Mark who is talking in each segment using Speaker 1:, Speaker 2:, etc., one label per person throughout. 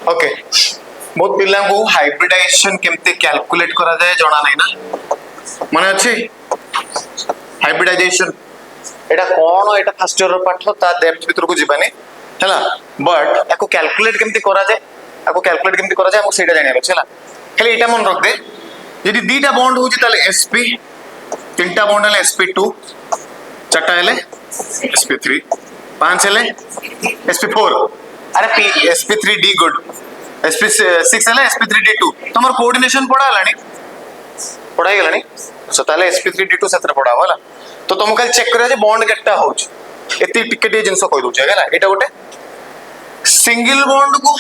Speaker 1: Okay बहुत पिला को हाइब्रिडाइजेशन केमते कैलकुलेट करा जाए जाना नहीं ना माने अछि हाइब्रिडाइजेशन एटा कोन एटा फर्स्ट ईयर पाठ ता डेप्थ भीतर को जीवानी हैला बट एको कैलकुलेट केमते करा जाए एको कैलकुलेट केमते करा जाए हम सेटा जानिया अछि हैला खाली एटा मन रख दे यदि दीटा बॉन्ड होची ताले sp तीनटा बॉन्ड हले sp2 चारटा हले sp3 पांच हले sp4 अरे sp3d गुड sp6 हले sp3d2 तमर कोऑर्डिनेशन पढ़ा हलानी पढ़ाई गलानी सो ताले sp3d2 सत्र पढ़ा होला तो तुम कल चेक करिया जे बॉन्ड केटा होछ एती टिकेट ए जिंस कहि दोछ हैला एटा गोटे सिंगल बॉन्ड को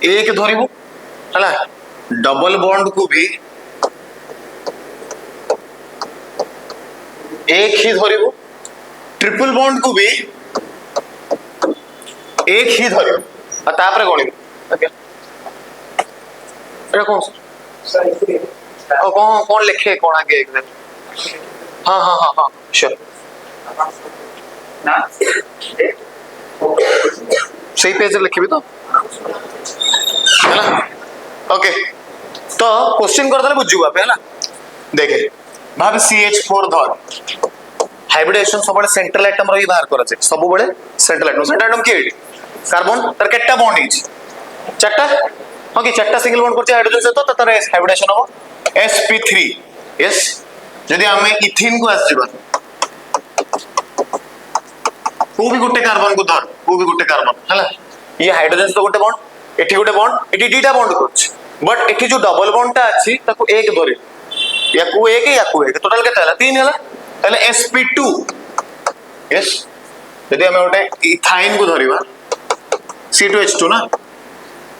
Speaker 1: एक धरिबो हैला डबल बॉन्ड को भी एक ही धरिबो ट्रिपल बॉन्ड को भी एक ही धरिबो आ तापर गणिबो ओके एटा कोन और कौन लिखे कौन आगे एग्जैक्ट हाँ हाँ हाँ हाँ श्योर सही पेज लिखी भी तो है ना ओके तो क्वेश्चन कर दले बुझिबा पे है ना देखे भाव CH4 धर हाइब्रिडाइजेशन सब बड़े सेंट्रल एटम रही बाहर करा जाय सब बड़े सेंट्रल एटम के कार्बन तर केटा बॉन्ड इज चारटा हां कि चारटा सिंगल बॉन्ड करछ हाइड्रोजन से तो तर हाइब्रिडाइजेशन हो sp3 यस जदि हमें इथिन को आस जीवन को भी गुटे कार्बन को धर को भी गुटे कार्बन हला ये हाइड्रोजन तो गुटे बॉन्ड एठी गुटे बॉन्ड एठी दीटा बॉन्ड करछ बट एठी जो डबल बॉन्ड ता अछि ताको एक धरे या को एक टोटल केता हला तीन हला ताले sp2 यस जदि हमें गुटे इथाइन को धरिबा C2H2 ना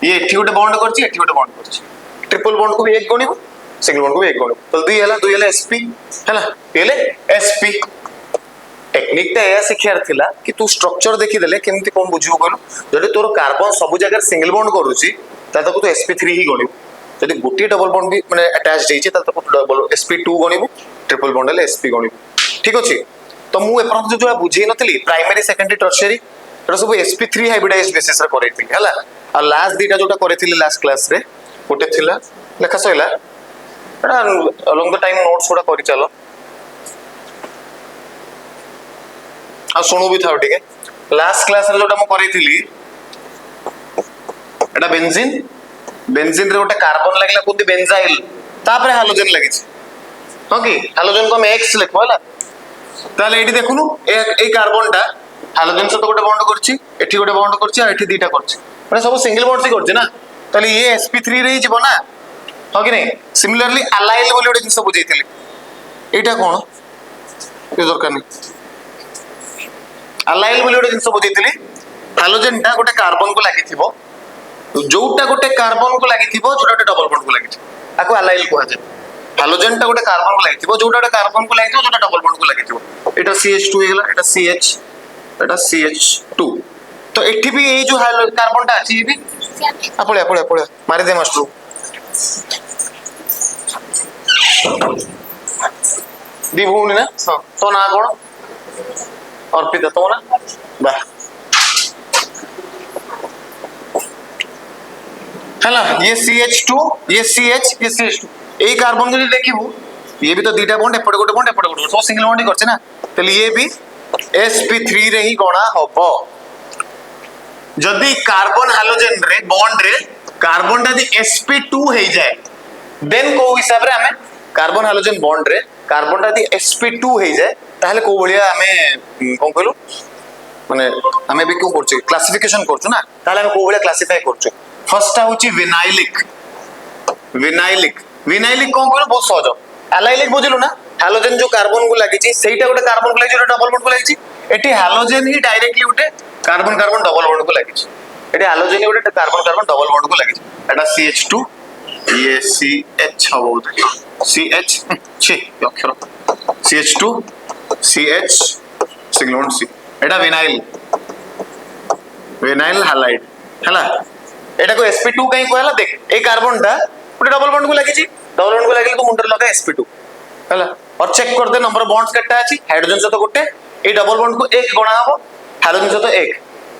Speaker 1: ये एठी गुटे बॉन्ड करछि एठी गुटे बॉन्ड करछि ट्रिपल बॉन्ड को भी एक गणिबो सिंगल बॉन्ड को भी एक गणिबो तो दुई हला sp हैला पेले sp टेक्निक ता या सिखियार थिला कि तू स्ट्रक्चर देखि देले केमति कोन बुझिबो कलो जदि तोर कार्बन सब जगह सिंगल बॉन्ड करूछि ता तको तो sp3 ही गणिबो जदि गोटे डबल बॉन्ड भी माने अटैच देछि ता तको डबल sp2 गणिबो ट्रिपल बॉन्ड हले sp गणिबो ठीक अछि तो मु एपर जो बुझी नथली प्राइमरी सेकेंडरी टर्शियरी एटा सब sp3 हाइब्रिडाइज्ड बेसिस रे करैथि हैला आ लास्ट दीटा जोटा करैथिले लास्ट क्लास रे गोटे थिला लेखा सइला एटा अलोंग द टाइम नोट्स जोटा करि चलो आ सुनो भी था ठीक है लास्ट क्लास रे जोटा म करैथिली एटा बेंजीन रे गोटे कार्बन लागला कोन बेंजाइल तापर हालोजन लागि छै हो कि हालोजन को हम x लिखबो हला ताले एठी देखुनु ए कार्बन टा हालोजन से तो गोटे बॉन्ड करछि एठी गोटे बॉन्ड करछि आ एठी दीटा करछि माने सब सिंगल बॉन्ड से करछि ना ताले ये sp3 रे जिवो ना हो कि नहीं सिमिलरली अलाइल बोली गोटे जिंस बुझैतिले एटा कोन ए दरकार नहीं अलाइल बोली गोटे जिंस बुझैतिले हालोजन टा गोटे कार्बन को लागिथिबो जोटा गोटे कार्बन को लागिथिबो जोटा गोटे डबल बॉन्ड को लागिथिबो आको अलाइल कहै छै हालोजन टा गोटे कार्बन को लागिथिबो जोटा गोटे कार्बन को लागिथिबो जोटा डबल बॉन्ड को लागिथिबो एटा CH2 हेला एटा CH एटा CH2 तो एठी भी ए जो कार्बन टा अछि भी पळे मारि दे मास्टर दी भूनी ना तो ना कोन अर्पिता तो ना बा हैला ये CH2 ये CH ये CH2 ए कार्बन को देखिबो ये भी तो दीटा बॉन्ड एपड़ गोटे सब सिंगल बॉन्ड ही करछ ना तले ये भी sp3 रे ही गणा होबो जदी कार्बन हालोजन रे बॉन्ड रे कार्बन टा जे sp2 हे जाय देन को हिसाब रे हमें कार्बन हालोजन बॉन्ड रे कार्बन टा जे sp2 हे जाय ताहले को बलिया हमें कोन कहलो माने हमें भी क्यों करछ क्लासिफिकेशन करछ ना ताहले हम को बलिया क्लासिफाई करछ फर्स्ट होची विनाइलिक कोन कहलो बहुत सहज अलाइलिक बुझिलो ना हालोजन जो कार्बन को लागि छि सेटा गोटे कार्बन को लागि छि डबल बॉन्ड को लागि छि एठी हालोजन ही डायरेक्टली गोटे कार्बन डबल बॉन्ड को लागि छि एठी हालोजन ही गोटे कार्बन डबल बॉन्ड को लागि छि एटा CH2 ये CH हबो CH छी अक्षर CH2 CH single bond C एटा विनाइल हालाइड हला एटा को sp2 कहीं कहला देख ए कार्बन टा गोटे डबल बॉन्ड को लागि छि डबल बॉन्ड को लागि तो मुंडर लगा sp2 हला और चेक कर दे नंबर बॉन्ड्स केटा अछि हाइड्रोजन से तो गोटे ए डबल बॉन्ड को एक गणा हबो हाइड्रोजन से तो एक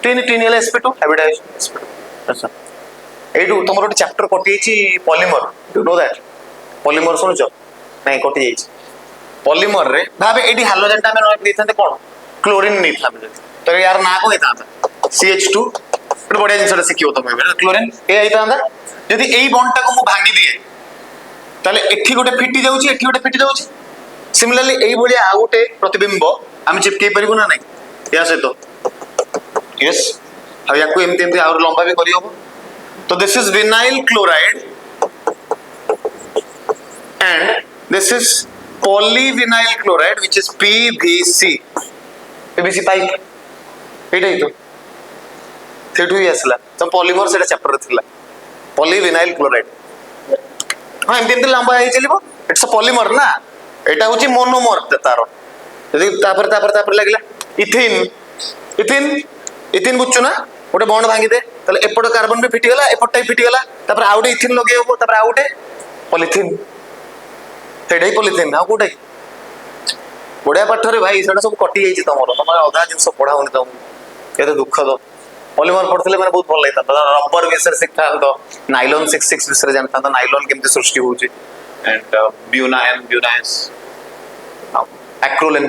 Speaker 1: तीन तीन हेला sp2 हाइब्रिडाइजेशन sp2 अच्छा एडू तुमरो एक चैप्टर कटि छि polymer you know that polymer सुनछ नहीं कटि जाइछ पॉलीमर रे भाबे एडी हाइड्रोजन टा में देथांते कोन क्लोरीन नहीं था तो यार ना को हेता CH2 बट बढ़िया जिनस शिखियो तुम क्लोरीन ए हेता यदि एई बॉन्ड टा को मु भांगी दिए ताले एठी गोटे फिटी जाउची एठी गोटे फिटी जाउची सिमिलरली एई भलिया आ गोटे प्रतिबिंब हम चिपके परिबो ना नहीं या से तो यस अब याकू एमती एमती और लंबा भी करी होबो तो this is vinyl chloride and this is polyvinyl chloride which is PVC PVC pipe एटा ही तो सेठू ही आसला तो पॉलीमर सेटा चैप्टर थिला polyvinyl chloride हां एमती एमती लंबा हे चलिबो इट्स अ पॉलीमर ना एटा होची मोनोमर तारो यदि तापर लागला इथिन इथिन इथिन बुच्चू ना गोटे बॉन्ड भांगी दे ताले एपट कार्बन भी फिटी गला एपट टाइप फिटी गला तापर आउटे इथिन लगे होबो तापर आउटे पॉलीथिन सेडै पॉलीथिन आ कोटे बढिया पाठ रे भाई सेटा सब कटि जाई छि तमरो तमर आधा जिंस पढा होनी तम केते दुख दो पॉलीमर पढथले माने बहुत भल लागता रबर विषय शिक्षा तो नाइलॉन 66 विषय जानता तो नाइलॉन केमते सृष्टि होउची एंड ब्यूनाइस एक्रोलिन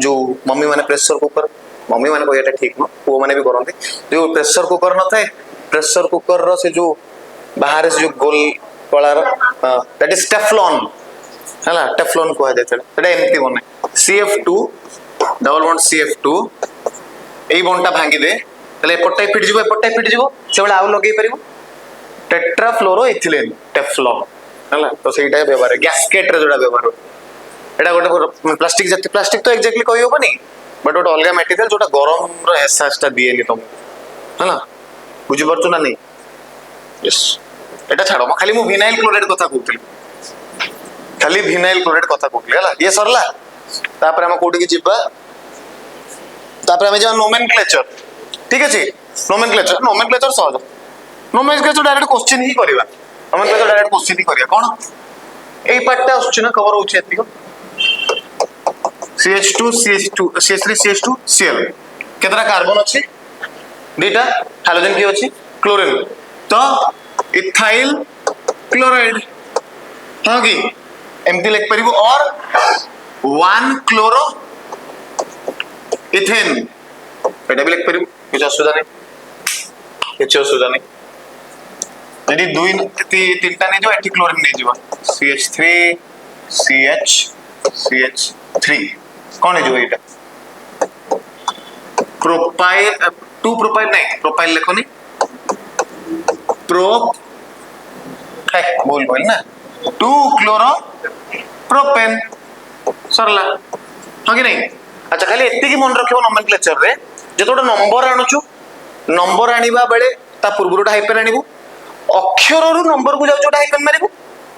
Speaker 1: जो मम्मी माने प्रेशर कुकर मम्मी माने कोइटा ठीक न वो माने भी करंती जो प्रेशर कुकर न थाए प्रेशर कुकर रो से जो बाहर से जो गोल कलर दैट इज टेफ्लॉन हला टेफ्लॉन को जाय सेटा एमती बने CF2 डबल बॉन्ड CF2 एई बॉन्डटा भांगी दे तले एपटटाई फिट जिवो सेबला आउ लगे परिबो टेट्राफ्लोरोइथिलीन टेफ्लॉन हला तो सेटा व्यवहार गैस्केट रे जोडा व्यवहार एटा गोटे प्लास्टिक तो एक्जेक्टली कहि होबनी बट गोटे अलग मटेरियल जोटा गरम रो एहसासटा दिएनी तुम हला बुझि परछु ना नहीं यस एटा छाड़ो म खाली मु विनाइल क्लोराइड कथा कहउतली खाली विनाइल क्लोराइड कथा कहउतली हला ये सरला तापर हम कोठी के जिबा तापर हम जा नोमेनक्लेचर ठीक अछि नोमेनक्लेचर सहज नोमेनक्लेचर डायरेक्ट क्वेश्चन ही करबा नोमेनक्लेचर डायरेक्ट क्वेश्चन ही करिया कोन एई पार्टटा आछुछ ना कवर होउछ एतिको CH2 CH2 CH3 CH2 Cl केतरा कार्बन अछि दुटा हाइड्रोजन की अछि क्लोरीन तो इथाइल क्लोराइड हां की एमटी लिख परिबो और 1 क्लोरो इथेन एटा भी लिख परिबो किछ असुविधा नहीं यदि दुई तीनटा नै जो एटी क्लोरीन नै जीवा CH3 CH3 कौन है जो एटा प्रोपाइल 2 प्रोपाइल नहीं प्रोपाइल लिखो नहीं प्रोप है बोल ना 2 क्लोरो प्रोपेन सरला हां कि नहीं अच्छा खाली एत्ती की मन रखियो नोमेनक्लेचर रे जेतोटा नंबर आणुछु नंबर आनिबा बेले ता पूर्वरोटा हाइपेन आनिबो अक्षर रु नंबर को जाउ जोटा हाइपेन मारिबो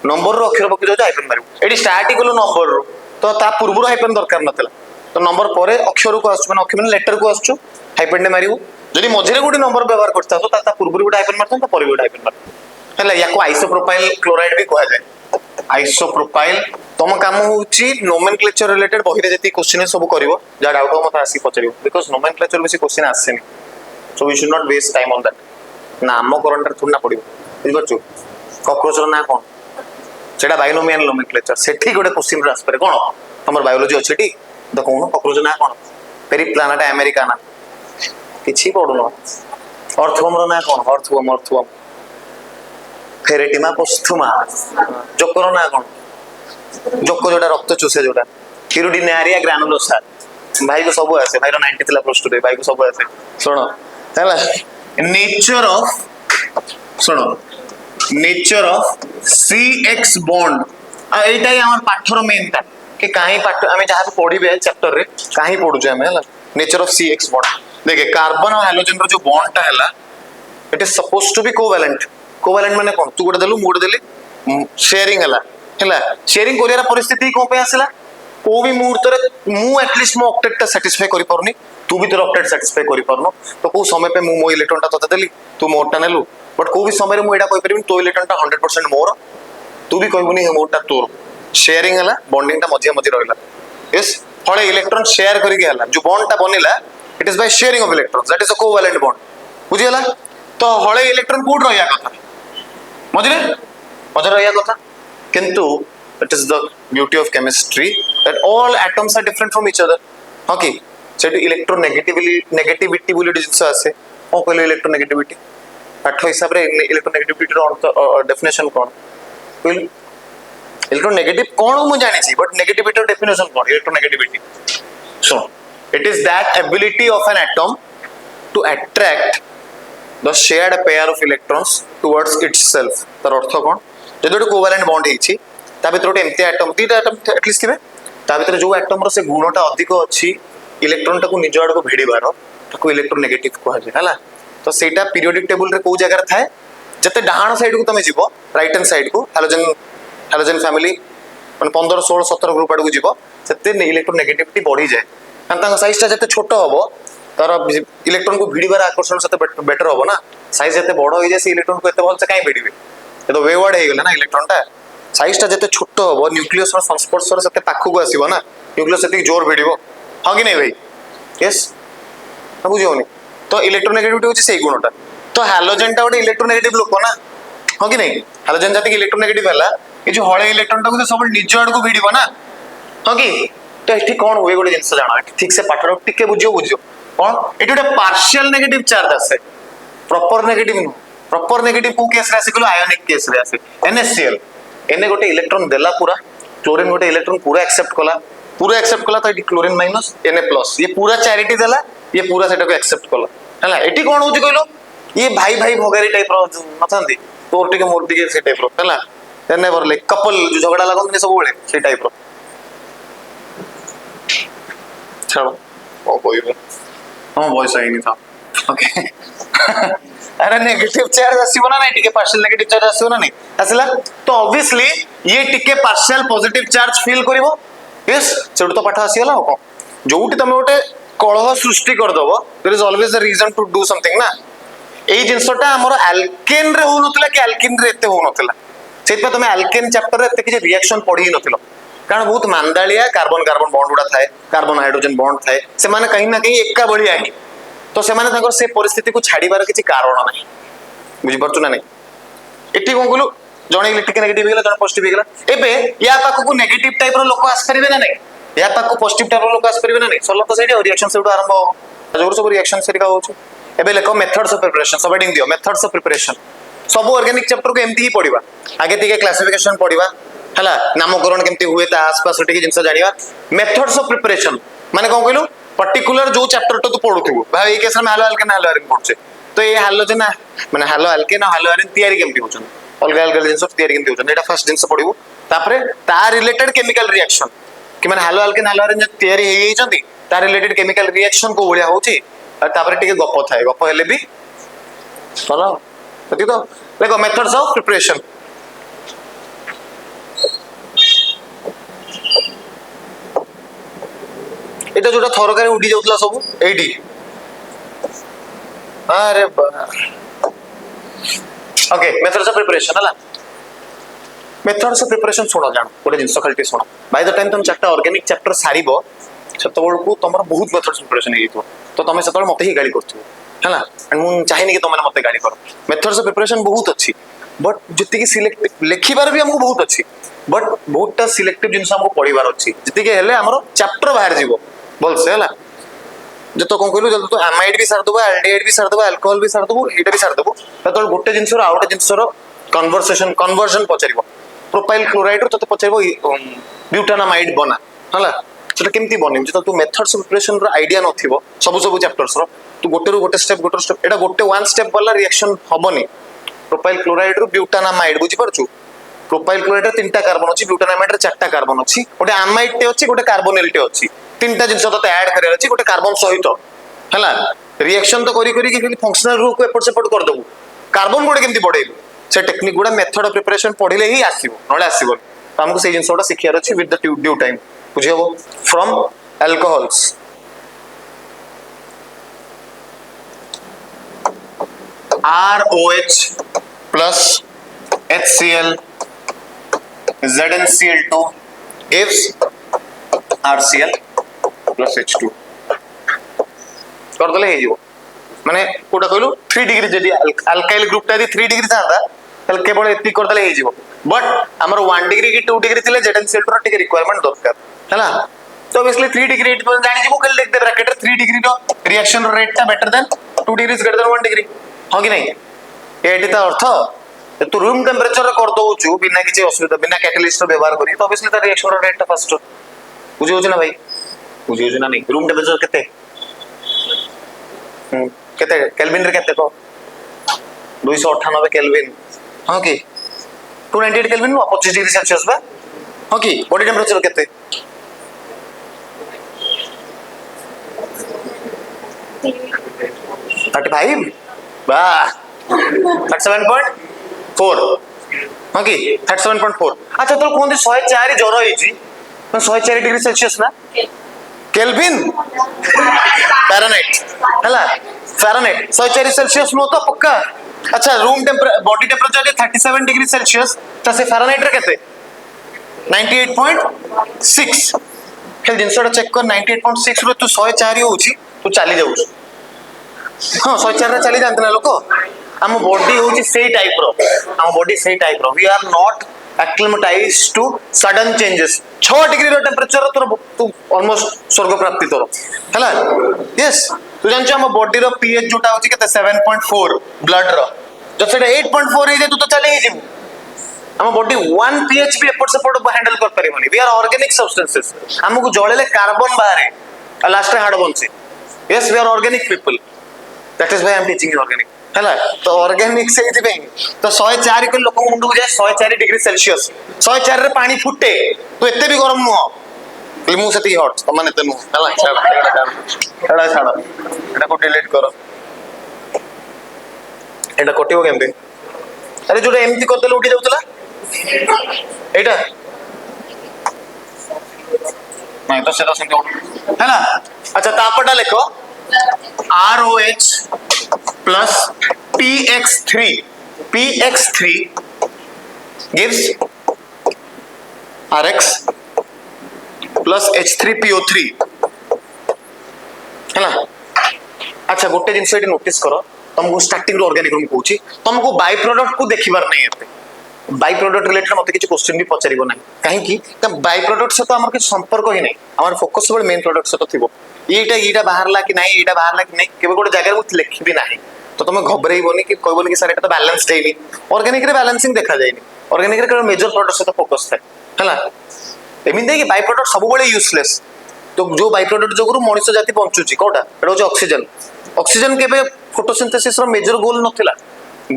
Speaker 1: नंबर रो अक्षर पके जाउ हाइपेन मारिबो एडी स्टार्ट इकलो नंबर रो तो ता पूर्वरो हाइपेन दरकार नतला तो नंबर परे अक्षर को आसु माने अक्षर लेटर को आसु हाइपेन ने मारिबो जदि मझरे गुडी नंबर व्यवहार करता तो ता पूर्वरो गुडी हाइपेन मारता तो परे गुडी हाइपेन मारता हला याको आइसोप्रोपाइल क्लोराइड भी कहया जाय आइसोप्रोपाइल तम काम होउची नोमेनक्लेचर रिलेटेड बहिरे जति क्वेश्चन सब करिवो जा डाउट हो मत आसी पचरिवो बिकॉज़ नोमेनक्लेचर बेसी क्वेश्चन आसेनी so we should not waste time on that नाम करंटर थुना पड़िवो बुझबछु कॉकरोच ना कोन सेटा बायोनोमियल नोमेनक्लेचर सेठी गोटे क्वेश्चन रास पर कोन हमर बायोलॉजी अछेटी द कोन कॉकरोच ना कोन पेरिप्लानेटा अमेरिकाना किछि पडुनो अर्थवर्म रो ना कोन अर्थवर्म फेरेटिमा पोस्थुमा जोकर ना कोन जोको जोटा रक्त चूसे जोटा हिरुडिनारिया ग्रानुलोसा भाई को सब आसे भाई रो 90 थिला प्लस 2 रे भाई को सब आसे सुनो हला नेचर ऑफ सुनो नेचर ऑफ CX बॉन्ड आ एटा हमर पाठर मेन ता कि काहे पाठ हमें जहां पे पढिबे चैप्टर रे काहे पढु जे हमें हला नेचर ऑफ CX बॉन्ड देखे कार्बन और हाइड्रोजन रो जो बॉन्ड ता हला it is supposed to be covalent माने कोन तू गोटे देलु मोड देली शेयरिंग हला शेयरिंग करियार परिस्थिति को पे आसला को भी मुहूर्त रे मु एटलीस्ट मो ऑक्टेट ता सैटिस्फाई करि परनी तू भी तोर ऑक्टेट सैटिस्फाई करि परनो तो को समय पे मु मो इलेक्ट्रॉन ता तते देली तू मोटा नेलु बट को भी समय रे मु एडा कहि परिबिन तो इलेक्ट्रॉन ता 100% मोर तू भी कहबुनी हे मोटा तोर शेयरिंग हला बॉन्डिंग ता मझे रहला यस फळे इलेक्ट्रॉन शेयर करि के हला जो बॉन्ड ता बनिला it is by sharing of electrons, that is a covalent bond. बुझिगला? तो हळे इलेक्ट्रॉन कोड रहिया कथा मझे रहिया कथा, किंतु it is the beauty of chemistry that all atoms are different from each other. हां कि सेट नेगेटिविटी बोली जिंस आसे ओ कहले इलेक्ट्रोनेगेटिविटी पाठ हिसाब रे इलेक्ट्रोनेगेटिविटी रो डेफिनेशन कोन कहले इलेक्ट्रोनेगेटिव कोन मु जानि छी, बट नेगेटिविटी डेफिनेशन कोन electronegativity? So it is that ability of an atom to attract the shared pair of electrons towards itself. तार अर्थ कोन? जदि गोटे कोवैलेंट बॉन्ड हेछि ता भितर गोटे एम्प्टी एटम दीटा एटम एटलीस्ट थिबे, ता भितर जो एटम रो से गुणटा अधिक अछि इलेक्ट्रॉन टाको निज आड़ को भिड़ीबार ताको इलेक्ट्रोनेगेटिव कहा जाय हला। तो सेटा पीरियोडिक टेबल रे को जगह थाए जते डाहाण साइड को तमे जीवो राइट हैंड साइड को हैलोजन फैमिली माने 15 16 17 ग्रुप आड़ को जीवो सेते इलेक्ट्रोनेगेटिविटी बढ़ी जाए, कारण ताका साइज ता जते छोट हबो तार इलेक्ट्रॉन को भिड़ीबार आकर्षण सेते बेटर हबो ना। साइज जते बड़ होई जाय से इलेक्ट्रॉन को एते भल से काई भिड़ीबे, ए तो वेववर्ड हे गेले ना इलेक्ट्रॉन टा। साइज ता जते छोट हबो न्यूक्लियस रो संस्पर्श रे सेते पाखु को आसीबो ना, न्यूक्लियस सेते जोर भिड़ीबो। हां कि नै भाई? यस बुझियोनी? तो इलेक्ट्रोनेगेटिविटी होची सेही गुणटा। तो हैलोजन टा गोटे इलेक्ट्रोनेगेटिव लोक ना, हां कि नै? हैलोजन जाति इलेक्ट्रोनेगेटिव हला ए जो हळे इलेक्ट्रॉन टा को सब निज आड़ को भिड़ीबो ना, हां कि? तो एठी कोन होय गोटे जिंस जानो, एठी ठीक से पाठर टिके बुझियो कोन एठी गोटे पार्शियल नेगेटिव चार्ज आसे, प्रॉपर नेगेटिव नो। प्रॉपर नेगेटिव को केस रे आसे कहलो आयोनिक केस रे आसे NaCl। एने गोटे इलेक्ट्रॉन देला पूरा, क्लोरीन गोटे इलेक्ट्रॉन पूरा एक्सेप्ट कला तो एठी क्लोरीन माइनस Na+, ये पूरा चैरिटी देला, ये पूरा सेटा को एक्सेप्ट कला हला। एठी कोन होची कहलो ये भाई भाई भगारी टाइप रो नथांती, तोर टिके मोर टिके से टाइप रो हला। देन नेवर लाइक कपल जो झगड़ा लागन सब बेले से टाइप रो चलो ओ कोइबो हम वॉइस आई नहीं था ओके। अरे नेगेटिव चार्ज आसीबो ना नहीं, टिके पार्शियल नेगेटिव चार्ज आसीबो ना नहीं आसला, तो ऑब्वियसली ये टिके पार्शियल पॉजिटिव चार्ज फील करिवो। यस सेउट तो पाठ आसी गला हो जोउटी तमे गोटे कलह सृष्टि कर दबो, there is always a reason to do something ना। एई जिंसटा हमर एल्केन रे हो नथला कि एल्किन रे एते हो नथला, सेत पे तमे एल्केन चैप्टर रे एते कि रिएक्शन पढी नथिलो, कारण बहुत मानदालिया कार्बन कार्बन बॉन्ड उडा थाए, कार्बन हाइड्रोजन बॉन्ड थाए, से माने कहीं ना कहीं एका बळिया ही, तो से माने ताकर से परिस्थिति को छाड़ीबार किछि कारण नाही। बुझि परछु ना नहीं? एठी कोन कहलु जणे इलेक्ट्रिक नेगेटिव गेला जणे पॉजिटिव गेला, एबे या पाखो को नेगेटिव टाइप रो लोक आस परिबे ना नहीं, या पाखो पॉजिटिव टाइप रो लोक आस परिबे ना नहीं, सल्ला तो सेठी रिएक्शन सेउट आरंभ हो जोर सब रिएक्शन सेरिका होछु। एबे लेखो मेथड्स ऑफ प्रिपरेशन, सब हेडिंग दियो मेथड्स ऑफ प्रिपरेशन। सब ऑर्गेनिक चैप्टर को एमती ही पढिबा, आगे तिके क्लासिफिकेशन पढिबा हला, नामकरण केमती हुए ता आसपास टिके जिंस जानिबा। मेथड्स ऑफ प्रिपरेशन माने कोन कहलु पर्टिकुलर जो चैप्टर तो तू पढुथिबो, भाई ए केस में हालो अल्केन हालो अरेन पढछे, तो ये हालोजन माने हालो अल्केन हालो अरेन तयारी केमती होछन, अलग अलग जिंस तयारी केमती होछन, एटा फर्स्ट जिंस पढिबो। तापरे ता रिलेटेड केमिकल रिएक्शन कि माने हालो अल्केन हालो अरेन जे तयारी हे जंती ता रिलेटेड केमिकल रिएक्शन को ओळिया होची, और तापरे टिके गप थाए, गप हेले भी चलो ठीक तो देखो मेथड्स ऑफ प्रिपरेशन। एटा जोटा थरकारे उडी जाउतला सब एडी, अरे ओके मेथड्स ऑफ प्रिपरेशन हला। मेथड्स ऑफ प्रिपरेशन सुनो जान गोटे जिंस खालटी सुनो, बाय द टाइम तुम चारटा ऑर्गेनिक चैप्टर सारिबो सेतबळ को तमरा बहुत मेथड्स प्रिपरेशन हे तो तमे सेतबळ मते ही गाली करथु हला, एंड मु चाहिनी कि तमने मते गाली करो। मेथड्स ऑफ प्रिपरेशन बहुत अच्छी, बट जति कि सिलेक्ट लेखिबार भी हमको बहुत अच्छी, बट बहुतटा सिलेक्टिव जिंस हमको पढिबार अच्छी, जति कि हेले हमरो चैप्टर बाहर जीवो बोल से हला। जे तो कोन कहलु जल्दी तो एमाइड भी सार दबो, एल्डिहाइड भी सार दबो, अल्कोहल भी सार दबो, एटा भी सार दबो, ततल गोटे जिंस रो आउटे जिंस रो कन्वर्जन पचरिबो। प्रोपाइल क्लोराइड रो तते पचरिबो ब्यूटानामाइड बना हला, सेटा केमती बनिम जे तू मेथड्स ऑफ प्रिपरेशन रो आईडिया नथिबो सब चैप्टर्स रो, तू गोटे रो गोटे स्टेप एटा गोटे वन स्टेप वाला रिएक्शन हबनी। प्रोपाइल क्लोराइड रो ब्यूटानामाइड बुझी परछु, प्रोपाइल क्लोराइड रे 3टा कार्बन अछि, ब्यूटानामाइड रे 4टा कार्बन अछि, गोटे अमाइड टे अछि, गोटे कार्बोनिल टे अछि, 3टा जिंस तते ऐड करे अछि गोटे कार्बन सहित हला। रिएक्शन तो करी करी कि खाली फंक्शनल ग्रुप को एपट सेपट कर दबु, कार्बन गोटे केमती बढ़ेबु से टेक्निक गुडा मेथड ऑफ प्रिपरेशन पढिले ही आसीबो, नले आसीबो। तो हमको से जिंस ओडा सिखियार अछि विद द ड्यू टाइम बुझियबो। From alcohols ROH plus HCl ZnCl2 gives RCl plus H2, करदेले हे जिवो माने कोटा कहलु 3 डिग्री जदी अल्काइल ग्रुप ता 3 डिग्री थांदा तले केवल एति करदेले हे जिवो बट हमर 1 डिग्री की 2 डिग्री थिले ZnCl2 रो टिके रिक्वायरमेंट दरकार हला तो ऑब्वियसली 3 डिग्री तो जानि जिवो खाली लिख दे ब्रैकेट 3 डिग्री रो रिएक्शन रेट ता better than 2 degree greater than 1 degree हो कि नहीं एटी ता अर्थ तू रूम टेंपरेचर रे कर दोछु बिना किछि असुविधा बिना कैटलिस्ट रो व्यवहार करी तो ऑब्वियसली ता रिएक्शन रेट ता फास्ट बुझि होछ ना भाई बुझि होछ ना नहीं रूम टेंपरेचर केते केते केल्विन रे केते को 298 केल्विन हां की 298 केल्विन 25 डिग्री सेल्सियस बा हां की बॉडी टेंपरेचर केते 35 वाह 37.4 हां की 37.4 अच्छा तो कोन 104 ज्वर होईची 104 डिग्री सेल्सियस ना केल्विन फ़ारेनहाइट हला फ़ारेनहाइट 104 सेल्सियस नो तो पक्का अच्छा room body temperature 37 degree Celsius त से फ़ारेनहाइट रे केते 98.6 खेल जिनसोडा चेक कर 98.6 रो तू 104 होउची तू चली जाउछ हां 104 रे चली जानत ना लोक हम बॉडी होउची सेही टाइप रो हम बॉडी सेही टाइप रो we are not acclimatized to sudden changes 6 degree रो टेंपरेचर तोर तू ऑलमोस्ट स्वर्ग प्राप्ति तोर हला यस तू जानछ हम बॉडी रो पीएच जोटा होची केते 7.4 ब्लड रो जब सेटा 8.4 हे जे तू तो चले ही जिवु हम बॉडी 1 पीएच भी एपट सपोर्ट हैंडल कर परिबनी वी आर ऑर्गेनिक सब्सटेंसेस हमकु जळेले कार्बन बाहरे लास्ट रे हार्ड बनसी yes we are organic people that is why I am teaching you organic हला तो ऑर्गेनिक से इति तो 104 के लोक मुंड को जाय 104 डिग्री सेल्सियस 104 रे पानी फुटे तो एते भी गरम नुह मु सेती हॉट तो माने तनु हला छाड़ा एटा को डिलीट करो एटा कटियो केमते अरे जोटा एमती कर देले उठी जाउतला एटा नहीं तो सेटा सेंते हैला अच्छा तापटा लिखो ROH plus PX3 gives RX plus H3PO3 है ना अच्छा गोटे जिनस एटी नोटिस करो तुमको स्टार्टिंग रो ऑर्गेनिक रूम कहूची तुमको बाय प्रोडक्ट को देखिबार नहीं एते बाय प्रोडक्ट रिलेटेड मते किछ क्वेश्चन भी पचारिबो नाही काहे कि त बाय प्रोडक्ट से तो हमर किछ संपर्क ही नहीं हमर फोकस सब मेन प्रोडक्ट से तो थिबो एटा बाहरला कि नहीं एटा बाहरला कि नहीं केबे गोटे जगह को लिखि भी नाही तो तुम घबराइबोनी कि कहबोनी कि सर एटा तो बैलेंस देइनी ऑर्गेनिक रे बैलेंसिंग देखा जायनी ऑर्गेनिक रे मेजर प्रोडक्ट से तो फोकस थाए हला एमिन दे कि बाय प्रोडक्ट सब बळे यूजलेस तो जो बाय प्रोडक्ट जोगुरु मनुष्य जाति पहुंचुची कोटा एटा हो ऑक्सीजन ऑक्सीजन केबे फोटोसिंथेसिस रो मेजर गोल नथिला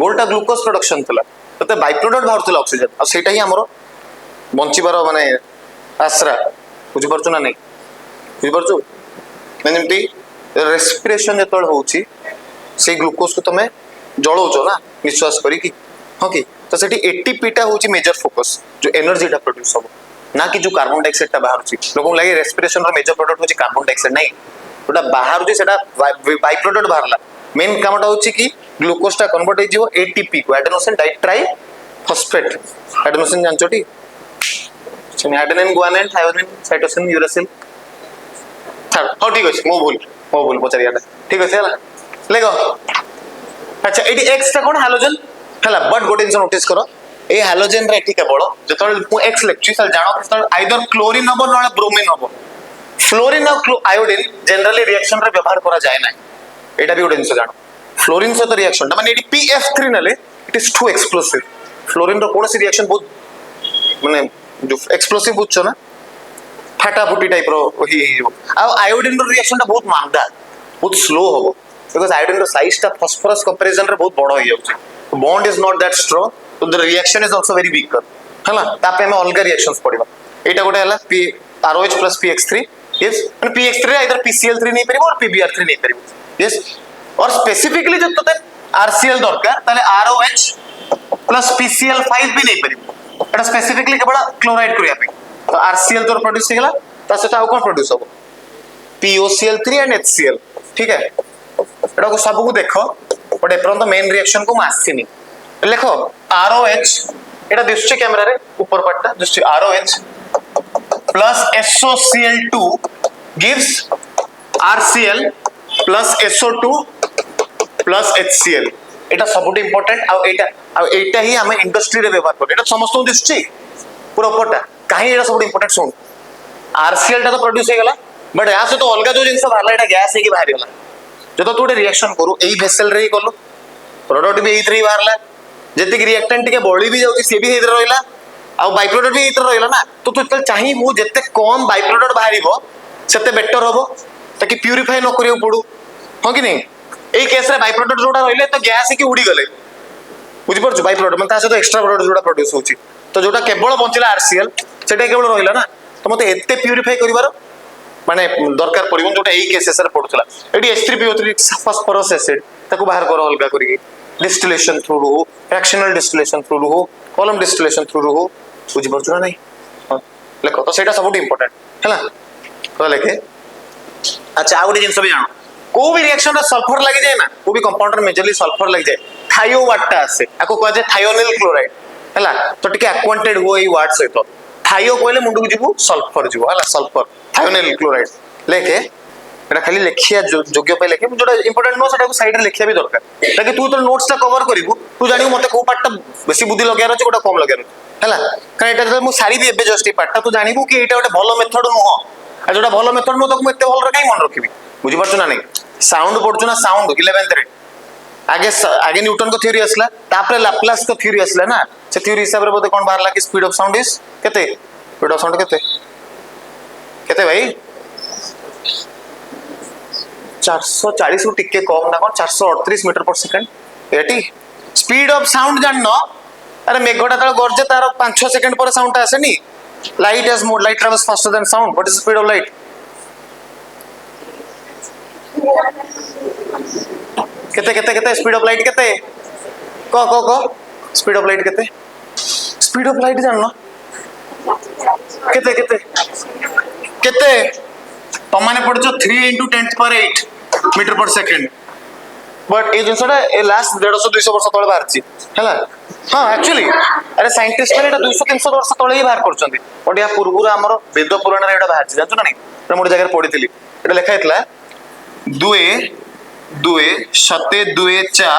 Speaker 1: गोलटा ग्लूकोज प्रोडक्शन थिला तो बाय प्रोडक्ट बाहरथिला ऑक्सीजन आ सेटा ही हमरो बंचिबार माने आसरा बुझि परछु ना नहीं बुझि परछु जेमती रेस्पिरेशन जतळ होउची से ग्लूकोज को तमे जळौचो ना निश्वास करी कि हां कि तो सेठी एटीपी टा होउची मेजर फोकस जो एनर्जी टा प्रोड्यूस हो ना कि जो कार्बन डाइऑक्साइड टा बाहरची लोगन लागे रेस्पिरेशन रो मेजर प्रोडक्ट होची कार्बन डाइऑक्साइड नहीं ओटा बाहरची सेटा बाय प्रोडक्ट बाहरला मेन कामटा होची कि ग्लूकोज टा कन्वर्ट हो जिवो एटीपी को एडेनोसिन डाइट्राई फॉस्फेट एडेनोसिन जानचोटी adenine guanine thymine cytosine uracil हां ठीक अछि मो भूल पचारियाटा ठीक अछि हला लेगो अच्छा एटी एक्स टा कोन हाइड्रोजन हला बट गोटे इंसान नोटिस करो ए हाइड्रोजन रे एटी केवल जतल मु एक्स लेक्चर साल जानो तल आइदर क्लोरीन हबो नले ब्रोमीन हबो फ्लोरीन और आयोडीन जनरली रिएक्शन रे व्यवहार करा जाय ना एटा भी गोटे इंसान जानो फ्लोरीन से तो रिएक्शन माने एटी PF3 नले it is too explosive fluorine रो कोनसी रिएक्शन बहुत माने जो एक्सप्लोसिव बुझछो ना फाटाफुटी टाइप रो ही आ आयोडीन रो रिएक्शन ता बहुत मांदा बहुत स्लो हो बिकॉज़ आयोडीन रो साइज ता फास्फोरस कंपैरिजन रे बहुत बड़ो हो जाउछ bond is not that strong तो the reaction is also very weak हला तापे हम अलग रिएक्शंस पड़िबा एटा गोटे हला ROH plus PX3 yes and PX3 either PCl3 नहीं परिबो और PBr3 नहीं परिबो yes और स्पेसिफिकली जब तते RCl दरकार ताले ROH plus PCl5 भी नहीं परिबो एटा स्पेसिफिकली केवल क्लोराइड करिया पे तो RCl तो प्रोड्यूस हेला ता सेटा आ कोन प्रोड्यूस हो POCl3 एंड HCl ठीक है एटा को सब को देखो बट एप्रन तो मेन रिएक्शन को मासिनी देखो ROH एटा दिसचे कैमरा रे ऊपर पट्टा दिसचे ROH plus SOCl2 gives RCl plus SO2 plus HCl एटा सबुठ इंपोर्टेंट आईटा ही आम इंडस्ट्री रे व्यवहार कर एटा समस्त दिसुची पूरा ऊपरटा कहीं एटा सबुठ इंपोर्टेंट सुन RCl टा तो प्रोड्यूस हो गला बट या से तो अलग जो जिंस बाहरला एटा गैस है कि बाहर गला जब तो गोटे रिएक्शन करू एई वेसल रे कलु प्रोडक्ट भी एथरे बाहरला जति रिएक्टेंट के बळी भी जाउची से भी एथरे रहला आ बाय प्रोडक्ट भी एथरे रहला ना तो तू चाहि मु जते कम बाय प्रोडक्ट बाहरिबो सेते बेटर होबो ताकि प्यूरिफाई न करियो पड़ू हां कि नहीं एई केस रे बाय प्रोडक्ट जोडा रहले तो गैस है कि उड़ी गले बुझि परछु बाय प्रोडक्ट मतलब तो एक्स्ट्रा प्रोडक्ट जोडा प्रोड्यूस होची तो जोडा केवल बंचिला RCl सेटा केवल रहला ना तो मते एते प्यूरिफाई करिवार माने दरकार पड़िबन जोटा एई केसेस रे पडुतला एडी H3PO3 फास्फोरस एसिड ताको बाहर करो अलगा करिके डिस्टिलेशन थ्रू हो फ्रैक्शनल डिस्टिलेशन थ्रू हो कॉलम डिस्टिलेशन थ्रू हो बुझि परछु ना नहीं लेखो तो सेटा सबुठ इंपोर्टेंट हैला तो लेके अच्छा आ गोटे जिंस भी जानो को भी रिएक्शन रे सल्फर लागि जाय ना को भी कंपाउंड रे मेजरली सल्फर लागि जाय थायो वाटा आसे आको कहजे थायोनिल क्लोराइड हैला तो टिके एक्वांटेड हो एई वाट सहित थायो कहले मुंडू को जीवु सल्फर जीवु हैला सल्फर थायोनिल क्लोराइड लेके एटा खाली लेखिया योग्य पे लेके जोटा इंपोर्टेंट नो सेटा को साइड रे लेखिया भी दरकार ताकि तू तो नोट्स ता कवर करिवु तू जानिबु मते को पार्ट बेसी बुद्धि लगार अछि कोटा कम लगार हैला कारण एटा मु सारी भी एबे जस्ट पार्ट तू जानिबु कि एटा गोटे भलो मेथड नुह आ जोटा भलो मेथड नु तक मु एते भलो रे काई मन रखिबी बुझि परछु ना नहीं साउंड पढछु ना साउंड 11th रे आगे आगे न्यूटन को थ्योरी असला तापरे लाप्लास को थ्योरी असला ना से थ्योरी हिसाब रे बोते कोन बाहरला कि स्पीड ऑफ साउंड इज केते स्पीड ऑफ साउंड केते केते भाई 440 रु टिके कम ना कोन 438 मीटर पर सेकंड एटी स्पीड ऑफ साउंड जाननो अरे मेघटा तळ गरजे तार 5-6 सेकंड पर साउंड आसेनी light has more light travels faster than sound what is speed of light केते केते केते स्पीड ऑफ लाइट केते को स्पीड ऑफ लाइट केते स्पीड ऑफ लाइट जाननो केते केते केते तमाने पड़छो 3 × 10⁸ मीटर पर सेकंड बट ए जिंसटा ए लास्ट 150-200 वर्ष तळे बाहरची हैला हां एक्चुअली अरे साइंटिस्ट माने एटा 200-300 वर्ष तळे ही बाहर करछंती बट या पूर्वुर हमर वेद पुराण रे एटा बाहरची जानछु ना नहीं मोर जगह पढितली एटा लिखा हेतला 2 शते 2 चा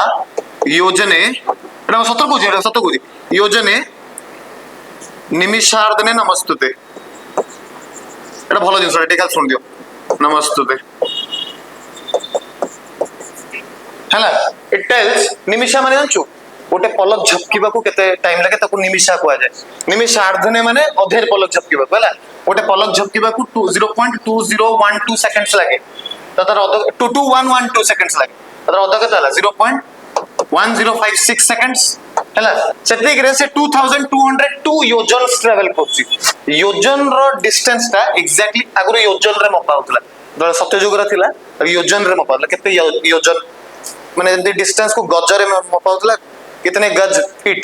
Speaker 1: योजने एटा सतर को योजने निमिषार्धने नमस्तुते एटा भलो जिंस एटा काल सुन दियो नमस्तुते हैला इट टेल्स निमिषा माने जानछु गोटे पलक झपकीबा को केते टाइम लागे ताको निमिषा कुआ जाय निमिषार्धने माने अधेर पलक झपकीबा हैला गोटे पलक झपकीबा को 0.2012 सेकंड्स लागे तार 2112 सेकंड्स लागे तार अध केते हला 0.1056 सेकंड्स हैला सेति करे से 2202 योजन ट्रैवल करछि योजन रो डिस्टेंस ता एक्जेक्टली आगरो योजन रे मपा होतला दर सत्य जुग रा थिला योजन रे मपा केते योजन माने डिस्टेंस को गज रे मपा होतला कितने गज फीट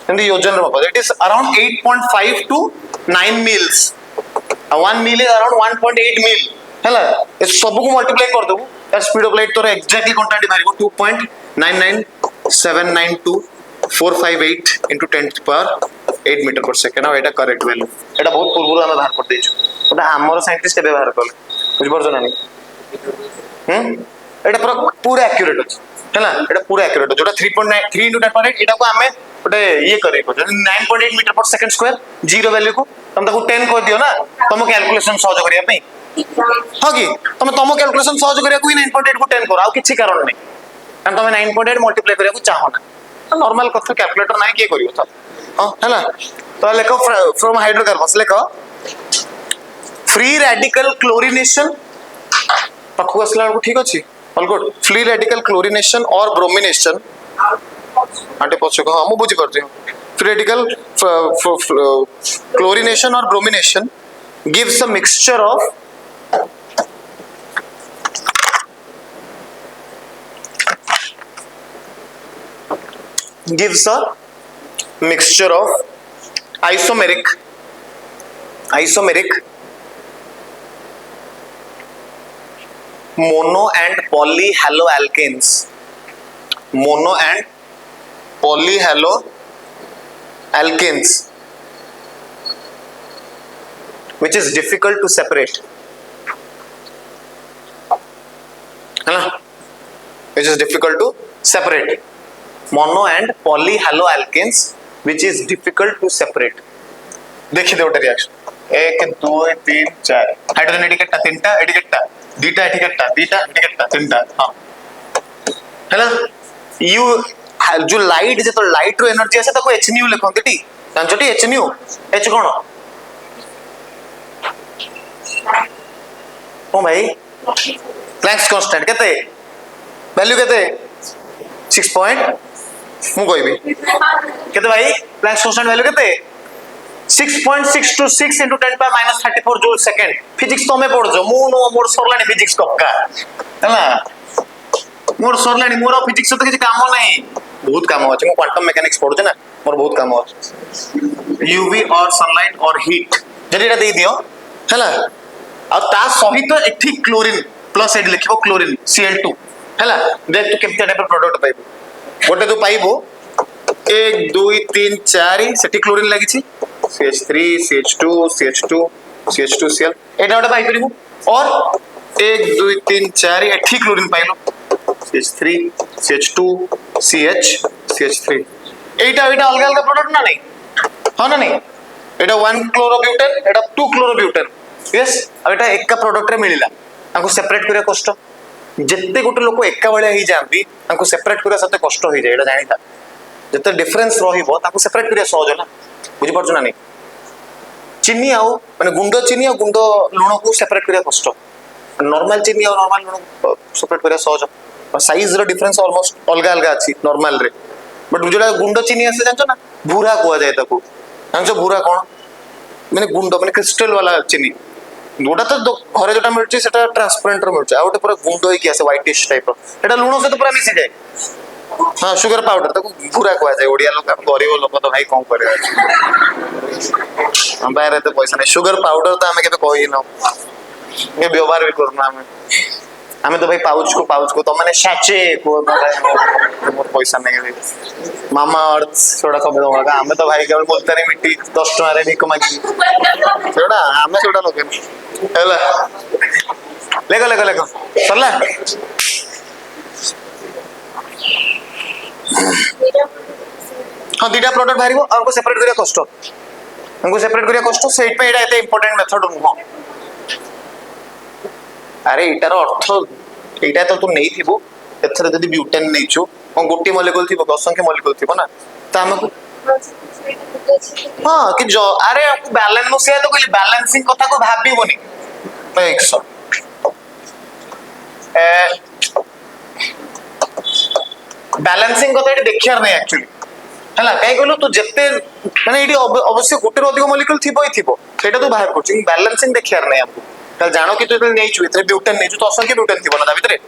Speaker 1: हिंदी योजन रे मपा it is around 8.5 to 9 miles 1 mile is around 1.8 mile हैला ए सब को मल्टीप्लाई कर देबो तार स्पीड ऑफ लाइट तोर एक्जेक्टली क्वांटिटी मारिबो 2.9979245 into 10⁸ मीटर पर सेकंड एटा करेक्ट वैल्यू एटा बहुत पूर्व हम बाहर कर देछु ओटा हमर साइंटिस्ट के व्यवहार कर बुझ परछ ना नहीं एटा पूरा एक्यूरेट अछि हैला एटा पूरा एक्यूरेट जोटा 3.3 into 10⁸ एटा को हमें ओटे ये करे को 9.8 metre per second square zero value को तुम ताको 10 कर दियो ना तुम कैलकुलेशन सहज करिया पई हां कि तुम कैलकुलेशन सहज करिया को 9.8 को 10 करो आ किछि कारण नै कारण तुम 9.8 मल्टीप्लाई करिया को चाहो ना नॉर्मल कथा कैलकुलेटर नाही के करियो त हां हैला तो लेखो फ्रॉम हाइड्रोकार्बन्स लेखो फ्री रेडिकल क्लोरीनेशन पक्कू असला को ठीक अछि all good free radical chlorination और ब्रोमिनेशन आटे पछको हां मु बुझी परती फ्री रेडिकल क्लोरीनेशन और bromination gives a mixture of isomeric mono and polyhaloalkanes which is difficult to separate है ना, which is difficult to separate. Mono and polyhaloalkanes which is difficult to separate. देखिए गोटे रिएक्शन 1 2 3 4 हाइड्रोजन एटी केटा तीनटा eighty केटा दीटा eighty केटा दीटा eighty केटा तीनटा हां है ना. यू जो लाइट जे तो लाइट रो एनर्जी आसे ताको hnu लिखंती टी जानछटी hnu h कोन ओ भाई प्लैंक्स कांस्टेंट केते वैल्यू केते 6 पॉइंट मु कहबी केते भाई प्लैंक्स कांस्टेंट वैल्यू केते 6.626 into 10 power minus 34 joule second. Physics तो में पढ़ जो मु नो मोर सरलानी फिजिक्स कक्का हैला मोर सरलानी मोर फिजिक्स तो किछ काम नहीं बहुत काम अछि. मु क्वांटम मैकेनिक्स पढ़ु ना मोर बहुत काम अछि. यूवी और सनलाइट और हीट जरीटा दे दियो हैला आ ता सहित एठी क्लोरीन प्लस एड लिखिबो क्लोरीन Cl2 हैला. देख तू केमते टाइप प्रोडक्ट पाइबो गोटे तू पाइबो 1 2 3 4 सेठी क्लोरीन लागि छी CH3 CH2 CH2 CH2 Cl एटा गोटे पाइ परिबो और 1 2 3 4 एठी chlorine pilo CH3 CH2 CH CH3 एटा अलग अलग प्रोडक्ट ना नहीं हां ना नहीं एटा 1 क्लोरोब्यूटेन एटा 2 क्लोरोब्यूटेन यस अब एटा एक का प्रोडक्ट रे मिलिला हमको सेपरेट करे कष्ट जत्ते गोटे लोक एका बेले ही जांबी हमको सेपरेट करे सते कष्ट होई जाय एटा जानिता जत्ते डिफरेंस रहिबो ताको सेपरेट करे सहज ना बुझि पड़छ ना नहीं. चीनी आउ माने गुंडो चीनी और गुंडो लूण को सेपरेट करे कष्ट नॉर्मल चीनी और नॉर्मल लूण को सेपरेट करे सहज और साइज रो डिफरेंस ऑलमोस्ट अलग अलग अछि नॉर्मल रे बट जोडा गुंडो चीनी आसे जानछो ना भूरा कोआ जाय ताको जानछो भूरा कोन माने गुंडो माने क्रिस्टल वाला चीनी गोटा तो घरे जोटा मिलछि सेटा ट्रांसपेरेंट रो मिलछि आउटे पूरा गुंडो ही कि आसे व्हाइटिश टाइप रो एटा लूण से तो पूरा मिसी जाय. हाँ शुगर पाउडर ताको भूरा कोआ जाय ओडिया लोक गरीब लोक तो भाई कोन करे हम बाहर तो पैसा नहीं शुगर पाउडर तो हमें केबे कोई न ये व्यवहार भी करना हमें तो भाई पाउच को तो माने सैचे को मोर पैसा नहीं मामा अर्थ छोड़ा सब होगा हमें तो भाई केवल बोलते नहीं मिट्टी 10 टका रे भिक मागी छोड़ा हमें छोड़ा लोग हैला लेको सरला हाँ दीटा प्रोडक्ट बाहर हमको सेपरेट करिया कष्ट हमको सेपरेट करिया कष्ट सेट पे एटा एते इंपोर्टेंट मेथड नु अरे एटार अर्थ एटा तो तू नहीं थिबो एथरे जदी ब्यूटेन नहीं छु हम गोटी मॉलिक्यूल थिबो असंख्य मॉलिक्यूल थिबो ना त हमको हां कि जो अरे आपको बैलेंस नो से तो कहली बैलेंसिंग कथा को भाबिबोनी 100 बैलेंसिंग कथा देखियार नहीं एक्चुअली हैला काई कहलो तू जत्ते माने एडी अवश्य गोटे रो अधिक मॉलिक्यूल थिबो ही थिबो सेटा तू बाहर करछ बैलेंसिंग देखियार नहीं आपको कल जानो कि तू नहीं छु इतरे ब्यूटेन नहीं छु तो असंख्य ब्यूटेन थिबो ना ता भितरे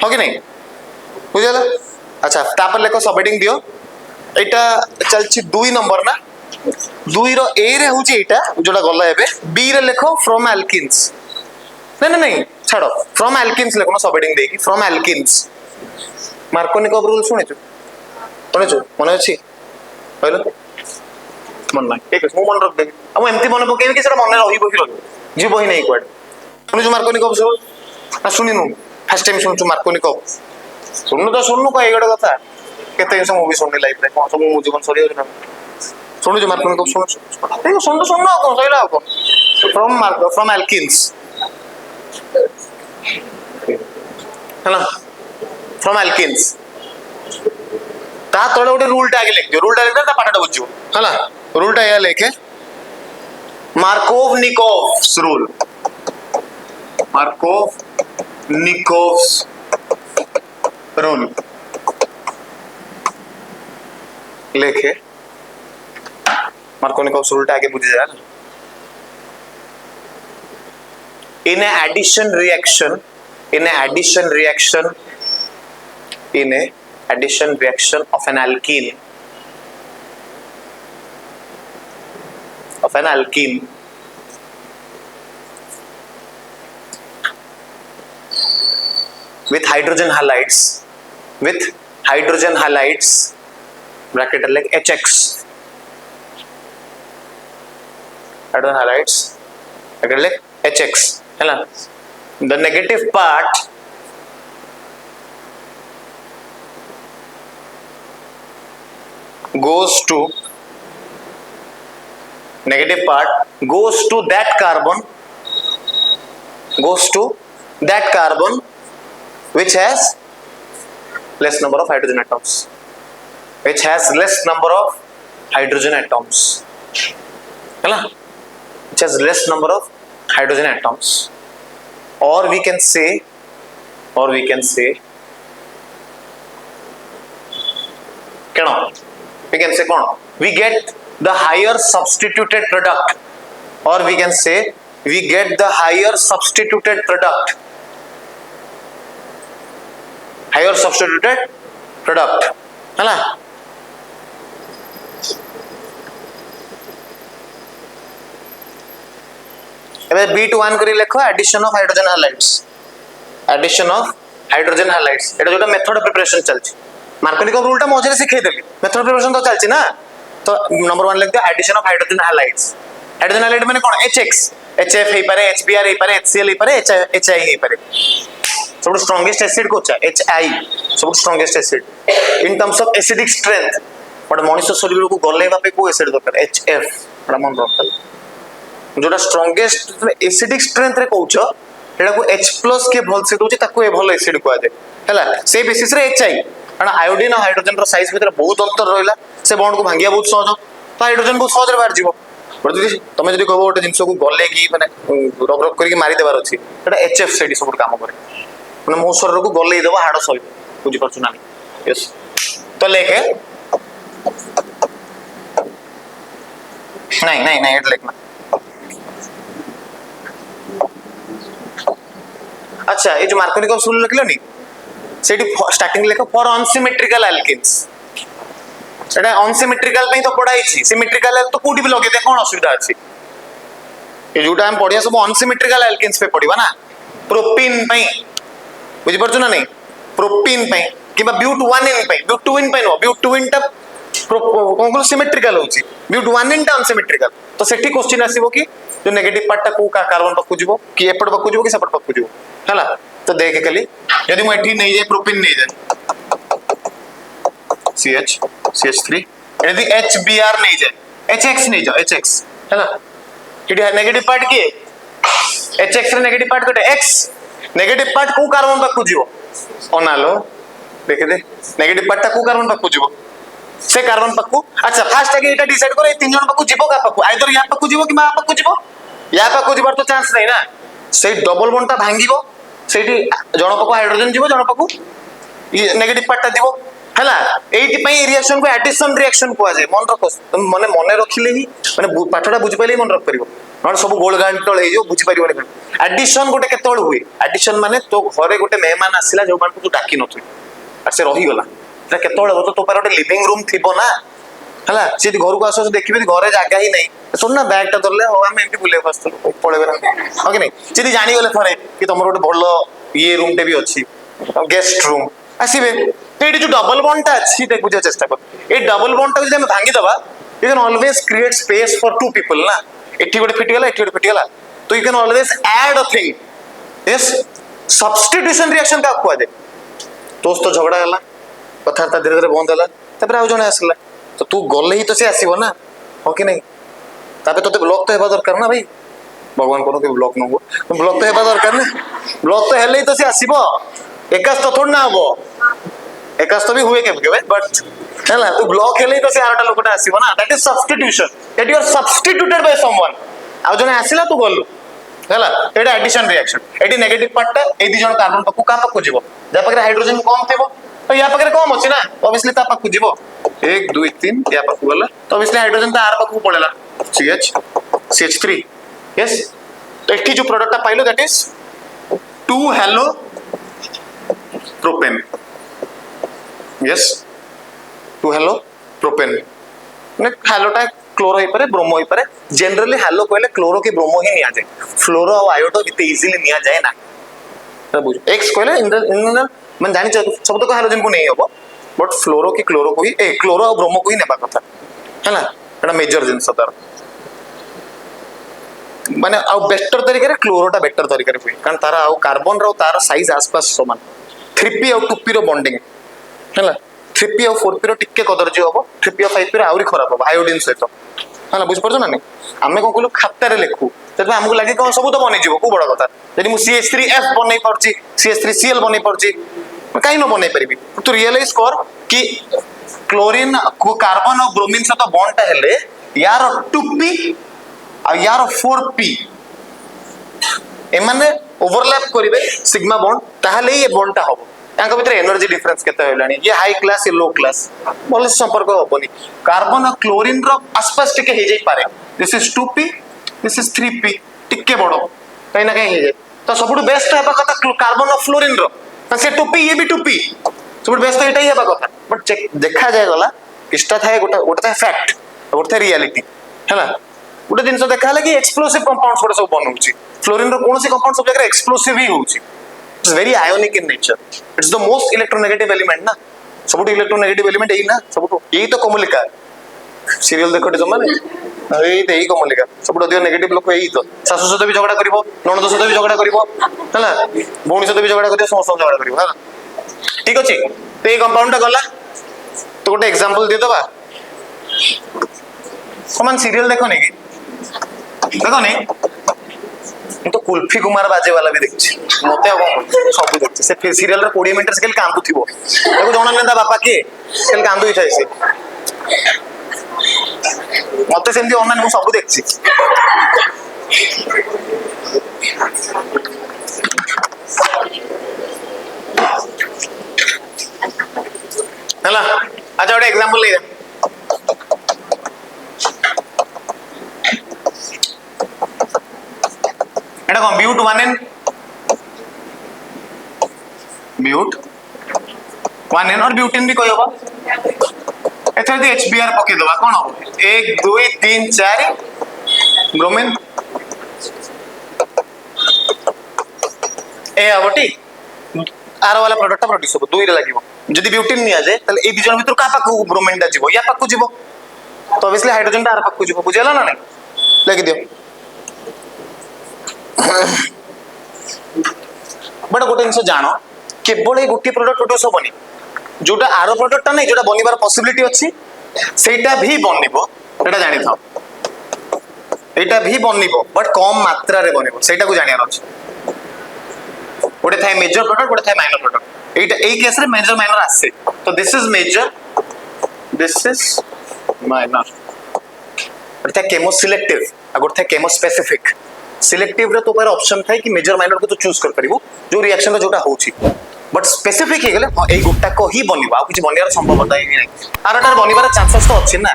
Speaker 1: हो कि नहीं बुझला. अच्छा तापर लेको सबहेडिंग दियो एटा चलछि 2 नंबर ना 2 रो ए रे होछि एटा जोटा गल्ला एबे बी रे लेखो फ्रॉम एल्किन्स नहीं छाड़ो फ्रॉम एल्किन्स लेखो ना सबहेडिंग देकी फ्रॉम एल्किन्स मार्कोनिकव रूल शुनिछु मन अछि कहलो मन ना ठीक है मु मन रख दे हम एमती मन पकेबी कि सेटा मन रहिबो कि रहिबो जीवो ही नहीं कोड शुनिछु मार्कोनिकव सब आ शुनिनु फर्स्ट टाइम शुनिछु मार्कोनिकव सुन्नु का एगोटे कथा केते जिंस मूवी सुननी लाइफ रे कोन सब मु जीवन सरियो ना सुनिछु मार्कोनिकव सुनु कोन सइला को फ्रॉम एल्किन्स है ना फ्रॉम एल्किन्स ता तळे गोटे रूल टा आगे लिख दियो रूल टा लिख ता पाठाटा बुझियो है ना रूल टा या लिखे मार्कोव-निकोव्स रूल मार्कोव-निकोव्स रूल लिखे मार्कोव-निकोव्स रूल टा आगे बुझ जाए ना. in a addition reaction of an alkene with hydrogen halides bracket like HX hydrogen halides bracket like HX है ना the negative part goes to negative part goes to that carbon which has less number of hydrogen atoms, which has less number of hydrogen atoms, है ना, which has less number of hydrogen atoms, or we can say क्या, we can say कौन, we get the higher substituted product, or we can say we get the higher substituted product, है ना। ଏବେ B21 କରି ଲେଖ addition of hydrogen halides, ଏଟା जोटा method preparation चलछि, मार्कोनिकम rule टा मझे सिखाई देली, मेथड प्रिपरेशन तो चलछि ना, तो नंबर 1 लिख दे addition of hydrogen halides. Hydrogen halide माने कोन, HX, HF हे पारे, HBr हे पारे, HCl हे पारे, HI हे पारे। सब स्ट्रांगेस्ट एसिड को छ HI, सब strongest acid in terms of acidic strength, but मनुष्य शरीर को गलेबा पे को एसिड दरकार HF, बड़ा मन रखल, जोटा स्ट्रांगेस्ट एसिडिक स्ट्रेंथ रे कहउछ एटा को H+ के भल से दोछि, ताको ए भल एसिड को आदे, हैला से बेसिस रे HI, कारण आयोडीन और हाइड्रोजन रो साइज भीतर बहुत अंतर रहला, से बॉन्ड को भांगिया बहुत सहज, तो हाइड्रोजन बहुत सहज रे बाहर जीवो। बट जदि तमे जदि कहबो गोटे जिंस को गले की माने रग रग करके मारी देबार अछि, एटा HF सेडी सब काम करे, माने मो शरीर को गले देबो हाड़ सहि, बुझि परछु ना। यस, तो लेखे नहीं एट लिखना। अच्छा, ये जो मार्कोनिकम रूल लिखलो नी, सेठी starting लेखो for unsymmetrical alkanes, Etah unsymmetrical पई तो पढ़ाई छी, सिमेट्रिकल तो कोठी भी लगे दे, कोन असुविधा अछि, ये जोटा हम पढ़िया सब अनसिमेट्रिकल एल्केन्स पे पढ़िबा ना। प्रोपीन पई बुझि परछु ना नहीं, प्रोपीन पई किबा ब्यूटवानिन पई, ब्यूटुइन पई नो, ब्यूटुइन टा कोन को सिमेट्रिकल होछि, ब्यूटवानिन टा अनसिमेट्रिकल, तो सेठी क्वेश्चन आसीबो कि जो नेगेटिव पार्ट टा को का कार्बन पकु जिवो कि एपड पकु जिवो कि सेपड पकु जिवो, हैला। तो देख खाली यदि मैं एठी नहीं जाए प्रोपीन नहीं जाए CH3, यदि HBr नहीं जाए HX नहीं जाओ, HX है ना, इडी नेगेटिव पार्ट किए HX रे नेगेटिव पार्ट कटे X, नेगेटिव पार्ट को कार्बन पाकु जीवो अनालो, देखे दे नेगेटिव पार्ट ता को कार्बन पाकु जीवो, से कार्बन पाकु। अच्छा, फास्ट आगे एटा डिसाइड करो, ए तीन जन पाकु जीवो का पाकु, आइदर या पाकु जीवो कि मा पाकु जीवो, या पाकु जीवार तो चांस नहीं ना, से डबल बॉन्ड ता भांगीबो, सेठी जण पाकु हाइड्रोजन जीवो, जण पाकु ये नेगेटिव पार्ट ता दिवो, हैला। एठी पई रिएक्शन को एडिशन रिएक्शन को आजे, मन रखो, माने मने रखिले ही माने पाठडा बुझि पाइले मन रख परिबो, नर सब गोल गांटल हे जो बुझि परिबो नै। एडिशन गोटे केतोल हुए, एडिशन माने तो घरे गोटे मेहमान आसिला जो मान को तू डाकी नथु आ से रही गला, एटा केतोल हो तो पर गोटे लिविंग रूम थिबो ना, हैला। से घर को आसो देखिबे घरे जागा ही नहीं, सुन ना बैग टा धरले हो हम एमटी बुले फस्त पळेबे ना, ओके नहीं जदी जानि गले थरे कि तमरो गोटे भलो ये रूम टे भी अछि, गेस्ट रूम आसीबे, तो ये जो डबल बॉन्ड टा अछि देख बुझे चेष्टा कर, ए डबल बॉन्ड टा जदि हम भांगी दबा, you can always create space for two people ना, एठी गोटे फिट गेला, एठी गोटे फिट गेला, तो you can always add a thing. Yes, substitution reaction का को दे, दोस्त झगड़ा होला, कथार्ता धीरे धीरे बंद होला, तबरे आउ जने आसला, तो तू गले ही तो से आसीबो ना, हो कि नहीं, ताबे तो ब्लॉक तो हेबा दरकार ना भाई, भगवान को ब्लॉक न हो, ब्लॉक तो हेबा दरकार ना, ब्लॉक तो हेले ही तो से आसीबो, एकास तो थोड़ ना हबो, एकास तो भी हुए केबे केबे, बट हैला तू ब्लॉक हेले ही तो से आरटा लोकटा आसीबो ना, that is substitution, that you are substituted by someone, आउ जने आसिला तू गलु, हैला, एटा एडिशन रिएक्शन, एटी नेगेटिव पार्ट टा ए दि जण कार्बन पकु का पकु जीवो, जा पकरे हाइड्रोजन कम थेबो, तो या पकरे कम अछि ना, ऑब्वियसली ता पकु जीवो 1 2 3 या पकु गला, तो ऑब्वियसली हाइड्रोजन ता आर पकु पळेला CH3। यस, तो एठी जो product pilo that is 2 hello propane. Yes, 2 hello propane, ने हेलोटा क्लोरो ही पारे, ब्रोमो ही पारे, जनरली हेलो कहले क्लोरो के ब्रोमो ही निया जाए, फ्लोरो और आयोडो इते इजीली निया जाए ना, बुझ एक्स कहले इन मन जानि सब तो हाइड्रोजन को नहीं होबो, बट फ्लोरो की क्लोरो को ही क्लोरो और ब्रोमो को ही नेबा कथा, हैला, एटा मेजर जिंस तार माने आ बेटर तरीके रे क्लोरोटा बेटर तरीके रे हुए, कारण तारा आ कार्बन रो तार साइज आसपास समान, 3p और 2p रो बॉन्डिंग, हैला, 3p और 4p रो टिके कदर्जी हबो 3p और 5p रो आउरी खराब हबो आयोडीन सहित हला बुझ परछ ना नहीं आमे को कहलु खाता रे लिखु तबे हमको लागे कोन सब तो बनै जीवो को बड़ कथा यदि मु CH3F बनै परची CH3Cl बनै परची काई न बनै परबी तो रियलाइज कर कि क्लोरीन को कार्बन और ब्रोमीन सहित बॉन्ड टा हेले यार 2p आ यार 4p एमाने ओवरलैप करिवे सिग्मा बॉन्ड ताहले ये बॉन्ड टा हबो तांका भितर एनर्जी डिफरेंस केते होलानी ये हाई क्लास ये लो क्लास बोले संपर्क होबनी कार्बन और क्लोरीन रो आसपास टिके हे जाई पारे this is 2p this is 3p टिके बडो काई ना काई हे जाय तो सबुड बेस्ट हेबा कथा कार्बन और फ्लोरीन रो से 2p ये भी 2p सबुड बेस्ट एटा ही हेबा कथा बट देखा जाय गला इष्टा थाए गोटा थाए फैक्ट गोटा रियलिटी हैला गोटे जिनस देखा हला कि एक्सप्लोसिव कंपाउंड्स गोटे सब बनउची फ्लोरीन रो कोनसी कंपाउंड सब जगह एक्सप्लोसिव ही होउची it's very ionic in nature it's the most electronegative element ना सबुठ इलेक्ट्रोनेगेटिव एलिमेंट एई ना सबुठ यही तो कमलिका सीरियल देखो जमा एई तो एई कमलिका सबुठ अधिक नेगेटिव लोक एई तो सासु सहित भी झगड़ा करिवो ननद सहित भी झगड़ा करिवो हला भौणी सहित भी झगड़ा करिवो समस्त झगड़ा करिवो हला ठीक अछि तो ए कंपाउंड गला तो गोटे एग्जांपल दे दबा समान सीरियल देखो नहीं देखो नहीं तो कुल्फी कुमार बाजे वाला भी देखछि मते सब देखछि से सीरियल रे 20 मिनिट से कांदु थिबो देखो जणा नेदा बापा के केल कांदु ही थाइ से मते सेमती ऑनलाइन मु सब देखछि हला अच्छा ଗୋଟେ एग्जांपल ले एटा कोन ब्यूट 1n और ब्यूटेन भी कहबा एथर दे HBr पके दबा कोन हो 1 2 3 4 ब्रोमीन ए आवटी आर वाला प्रोडक्ट प्रोड्यूस हो 2 रे लागिवो जदी ब्यूटेन निया जाय तले ए दिजन भितर का पाकु ब्रोमीन दा जीवो या पाकु जीवो तो ऑब्वियसली हाइड्रोजन दा आर पाकु जीवो बुझेला ना नहीं लगी दियो बट गोटे जिन जान केवल ये गोटे प्रोडक्ट प्रोड्यूस होबनी जोटा आरो प्रोडक्ट नहीं जोटा बनिबार पॉसिबिलिटी अछि सेटा भी बनिबो एटा जानि थाओ एटा भी बनिबो बट कम मात्रा रे बनिबो सेटा को जानियार अछि गोटे थाय मेजर प्रोडक्ट गोटे थाय माइनर प्रोडक्ट एटा एई केस रे मेजर माइनर आसे तो this is measure this is minor गोटे थाय केमो सिलेक्टिव आ गोटे थाय केमो स्पेसिफिक सिलेक्टिव रे तो पर ऑप्शन थाय कि मेजर माइनर को तो चूज कर परिबो जो रिएक्शन रे जोटा होउची बट स्पेसिफिक हे गेले ए गुटा को ही बनिबा आ कुछ बनियार संभावना ही नहीं आरटार बनिबार चांसेस तो अछि ना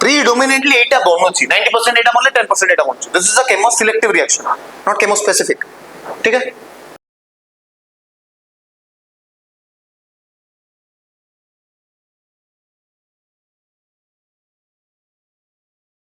Speaker 1: प्रीडोमिनेटली एटा बनोची 90% एटा बनले 10% एटा बनोची this is a chemo selective reaction not chemo specific ठीक है।